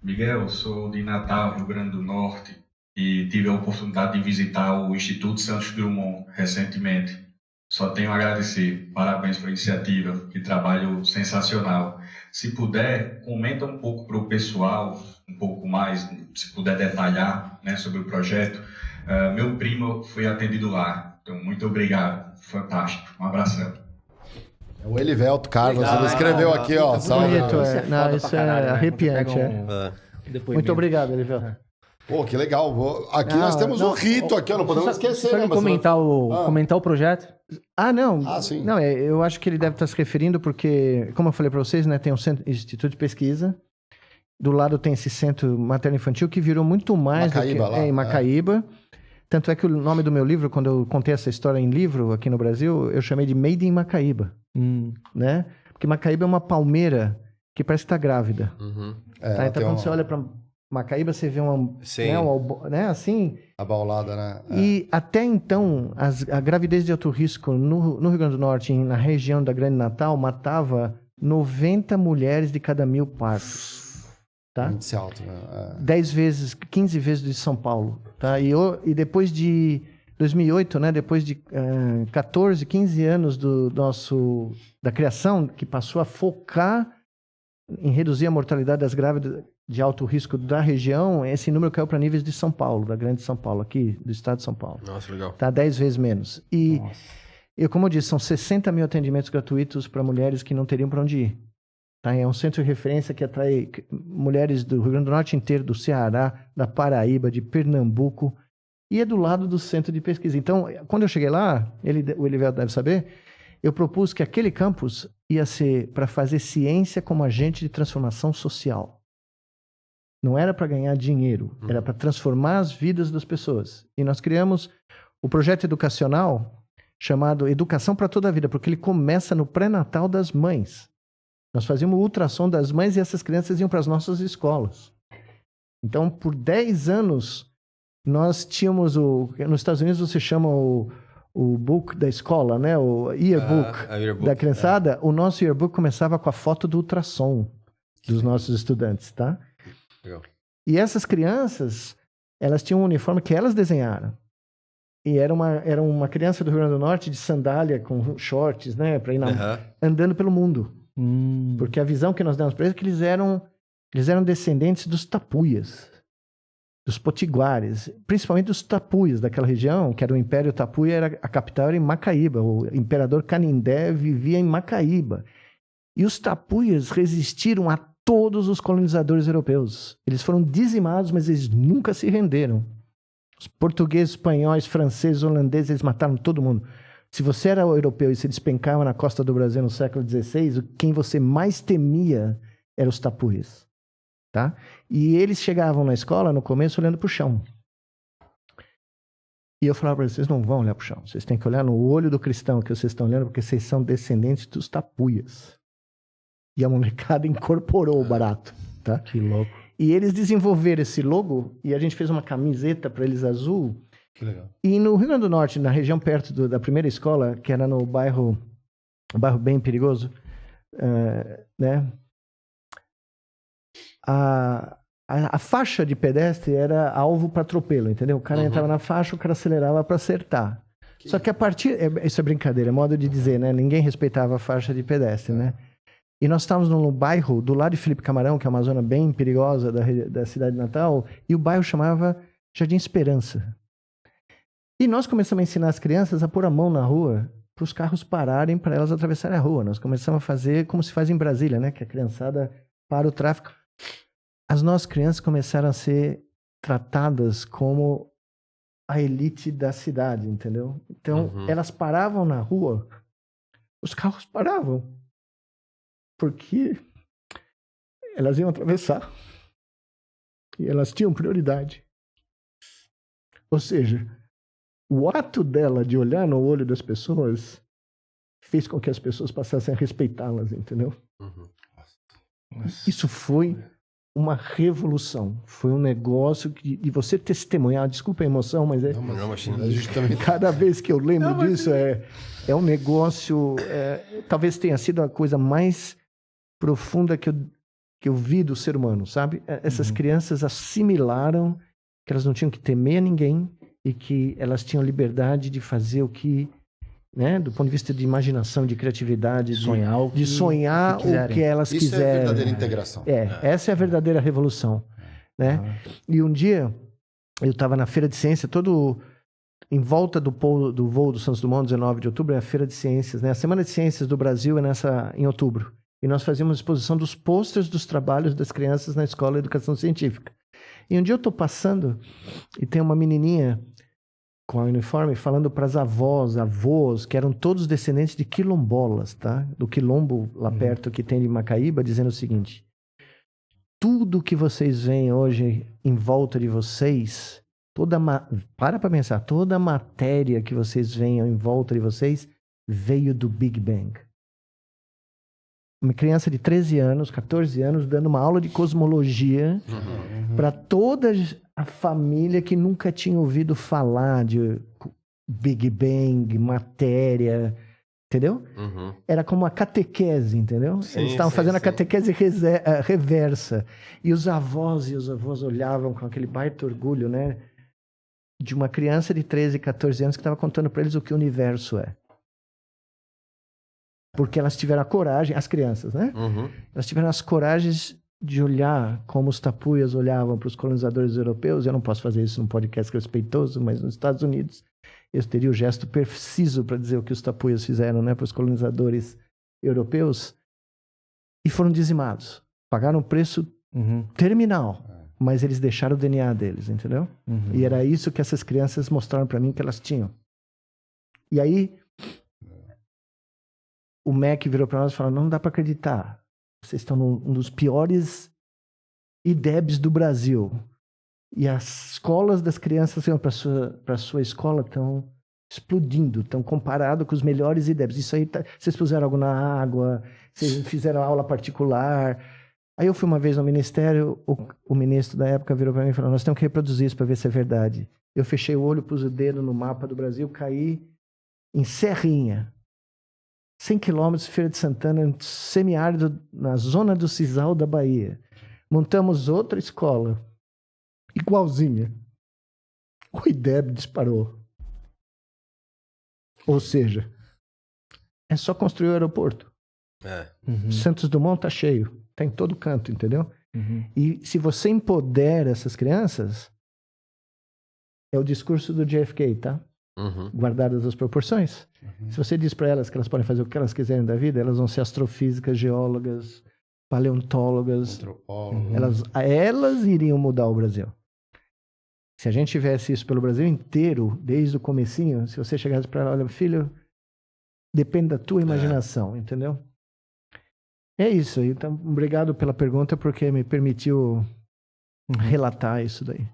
Miguel, eu sou de Natal, Rio Grande do Norte, e tive a oportunidade de visitar o Instituto Santos Dumont recentemente. Só tenho a agradecer. Parabéns pela iniciativa, que trabalho sensacional. Se puder, comenta um pouco para o pessoal, um pouco mais, se puder detalhar, né, sobre o projeto. Meu primo foi atendido lá, então muito obrigado. Fantástico. Um abração. É o Elivelto Carlos, Legal, ele escreveu legal. aqui, ó. Muito Salve. bonito, Elivelto. é. Não, isso é arrepiante, Muito obrigado, Elivelto. Pô, que legal. Aqui nós temos um rito aqui, ó, não podemos esquecer, Só né? comentar o projeto. Não. Ah, sim. Não, eu acho que ele deve estar se referindo porque, como eu falei para vocês, né, tem um instituto de pesquisa. Do lado tem esse centro materno-infantil que virou muito mais Macaíba, do que... lá. em Macaíba. Tanto é que o nome do meu livro, quando eu contei essa história em livro aqui no Brasil, eu chamei de Made in Macaíba. Né? Porque Macaíba é uma palmeira que parece que está grávida. Tá? Então, quando você olha para Macaíba, você vê uma... né, assim... Abaulada, né? E até então, a gravidez de alto risco no Rio Grande do Norte, na região da Grande Natal, matava 90 mulheres de cada 1.000 partos. Tá? Índice alto, né? 10 vezes, 15 vezes de São Paulo. Tá? E depois de 2008, né, depois de 14, 15 anos da criação, que passou a focar em reduzir a mortalidade das grávidas de alto risco da região, esse número caiu para níveis de São Paulo, da Grande São Paulo, aqui do estado de São Paulo. Nossa, legal. Tá 10 vezes menos. E, como eu disse, são 60 mil atendimentos gratuitos para mulheres que não teriam para onde ir. Tá? É um centro de referência que atrai mulheres do Rio Grande do Norte inteiro, do Ceará, da Paraíba, de Pernambuco, e é do lado do centro de pesquisa. Então, quando eu cheguei lá, o Elivelto deve saber, eu propus que aquele campus ia ser para fazer ciência como agente de transformação social. Não era para ganhar dinheiro, era para transformar as vidas das pessoas. E nós criamos o projeto educacional chamado Educação para Toda a Vida, porque ele começa no pré-natal das mães. Nós fazíamos ultrassom das mães e essas crianças iam para as nossas escolas. Então, por 10 anos, nós tínhamos nos Estados Unidos você chama o book da escola, né? O yearbook da criançada. O nosso yearbook começava com a foto do ultrassom dos nossos estudantes, tá? Legal. E essas crianças, elas tinham um uniforme que elas desenharam. E era uma criança do Rio Grande do Norte de sandália, com shorts, né? Para ir andando pelo mundo. Porque a visão que nós demos para eles é que eles eram descendentes dos tapuias, dos potiguares, principalmente dos tapuias daquela região, que era o Império Tapuia, a capital era em Macaíba. O imperador Canindé vivia em Macaíba. E os tapuias resistiram a todos os colonizadores europeus. Eles foram dizimados, mas eles nunca se renderam. Os portugueses, espanhóis, franceses, holandeses, eles mataram todo mundo. Se você era europeu e se despencava na costa do Brasil no século XVI, quem você mais temia eram os tapuias. Tá? E eles chegavam na escola, no começo, olhando para o chão. E eu falava para eles, vocês não vão olhar para o chão. Vocês têm que olhar no olho do cristão que vocês estão olhando, porque vocês são descendentes dos tapuias. E a molecada incorporou o barato. Tá? Que louco. E eles desenvolveram esse logo, e a gente fez uma camiseta para eles azul. Que legal. E no Rio Grande do Norte, na região perto da primeira escola, que era no bairro bem perigoso, né? A faixa de pedestre era alvo para atropelo, entendeu? O cara entrava na faixa, o cara acelerava para acertar. Só que a partir... isso é brincadeira, é modo de dizer, né? Ninguém respeitava a faixa de pedestre, né? E nós estávamos num bairro do lado de Felipe Camarão, que é uma zona bem perigosa da cidade de Natal, e o bairro chamava Jardim Esperança. E nós começamos a ensinar as crianças a pôr a mão na rua para os carros pararem, para elas atravessarem a rua. Nós começamos a fazer como se faz em Brasília, né? Que a criançada para o tráfico. As nossas crianças começaram a ser tratadas como a elite da cidade, entendeu? Então, elas paravam na rua, os carros paravam. Porque elas iam atravessar. E elas tinham prioridade. Ou seja, o ato dela de olhar no olho das pessoas fez com que as pessoas passassem a respeitá-las, entendeu? Isso foi uma revolução. Foi um negócio de você testemunhar. Desculpa a emoção, mas é... Cada vez que eu lembro disso, é um negócio... talvez tenha sido a coisa mais profunda que eu que eu vi do ser humano, sabe? Essas crianças assimilaram que elas não tinham que temer a ninguém e que elas tinham liberdade de fazer o que, né? Do ponto de vista de imaginação, de criatividade, Sonhar o que- de sonhar o que elas Isso é a quiserem. verdadeira integração. Essa é a verdadeira revolução, né? E um dia eu estava na Feira de Ciência, todo em volta do voo do Santos Dumont, 19 de outubro, é a Feira de Ciências, né? A Semana de Ciências do Brasil é em outubro. E nós fazíamos exposição dos pôsteres dos trabalhos das crianças na Escola de Educação Científica. E um dia eu estou passando e tem uma menininha com a uniforme falando para as avós, que eram todos descendentes de quilombolas, tá? Do quilombo lá perto que tem de Macaíba, dizendo o seguinte: tudo que vocês veem hoje em volta de vocês, para pensar, toda a matéria que vocês veem em volta de vocês veio do Big Bang. Uma criança de 13 anos, 14 anos, dando uma aula de cosmologia para toda a família que nunca tinha ouvido falar de Big Bang, matéria, entendeu? Era como uma catequese, entendeu? Sim, Eles estavam sim, fazendo a sim. catequese reversa. E os avós olhavam com aquele baita orgulho, né? De uma criança de 13, 14 anos que estava contando para eles o que o universo é. Porque elas tiveram a coragem, as crianças, né? Elas tiveram as coragens de olhar como os tapuias olhavam para os colonizadores europeus. Eu não posso fazer isso num podcast respeitoso, mas nos Estados Unidos eu teria o gesto preciso para dizer o que os tapuias fizeram, né, para os colonizadores europeus. E foram dizimados. Pagaram um preço terminal, mas eles deixaram o DNA deles, entendeu? E era isso que essas crianças mostraram para mim que elas tinham. E aí o MEC virou para nós e falou: não dá para acreditar. Vocês estão num dos piores IDEBs do Brasil. E as escolas das crianças para a sua escola estão explodindo, estão comparados com os melhores IDEBs. Isso aí, vocês puseram algo na água, vocês fizeram aula particular. Aí eu fui uma vez no ministério, o ministro da época virou para mim e falou: nós temos que reproduzir isso para ver se é verdade. Eu fechei o olho, pus o dedo no mapa do Brasil, caí em Serrinha. 100 quilômetros, Feira de Santana, semiárido, na zona do Sisal da Bahia. Montamos outra escola, igualzinha. O IDEB disparou. Ou seja, é só construir o aeroporto. Santos Dumont tá cheio, tá em todo canto, entendeu? E se você empodera essas crianças, é o discurso do JFK, tá? Guardadas as proporções. Se você diz para elas que elas podem fazer o que elas quiserem da vida, elas vão ser astrofísicas, geólogas, paleontólogas. Elas iriam mudar o Brasil. Se a gente tivesse isso pelo Brasil inteiro, desde o comecinho, se você chegasse para ela: olha, filho, depende da tua imaginação, entendeu? É isso. Então, obrigado pela pergunta, porque me permitiu relatar isso daí.